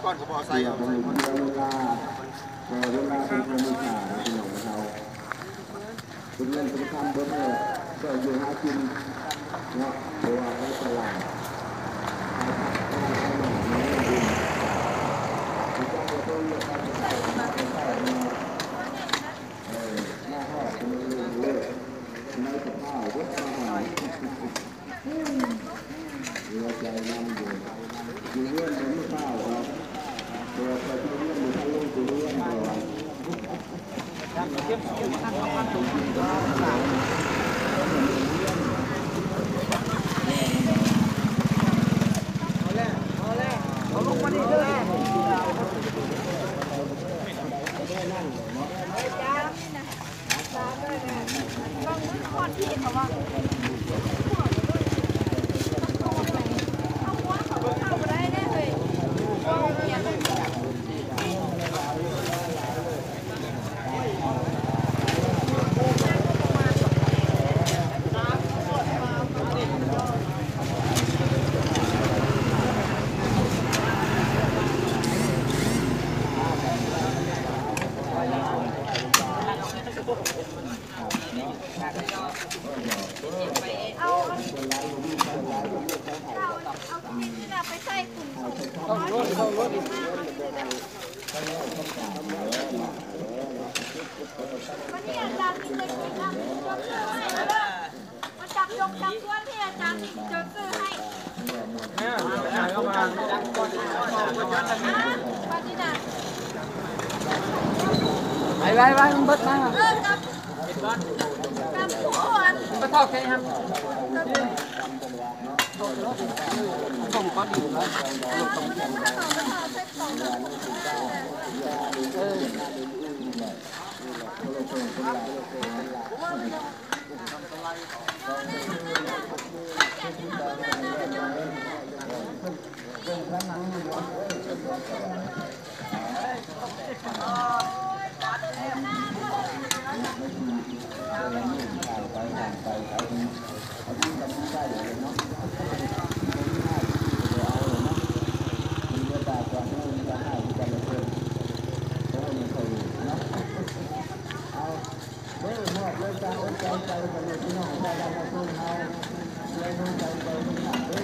ก้อนกระบอกใส่เอาใส่หมดเวลาเป็นธรรมชาติที่หนองเขาเป็นเรื่องสำคัญเบอร์เลยก็อยู่หากินเนาะเพราะว่าเขาตลาดไปใส่กลุ่มวันนี้อาจารย์มีเลยกินน้ำจดซื้อให้มาจับยงจับก้วนที่อาจารย์จดซื้อให้ปฏิดาไปมันเบิดมากับผู้อ่อนมันทอดแค่ครับผมก็ดีแล้วใจกันเลยพี่น้องใจกันมาสู้เขาเลยต้องใจใจกันหนักด้วย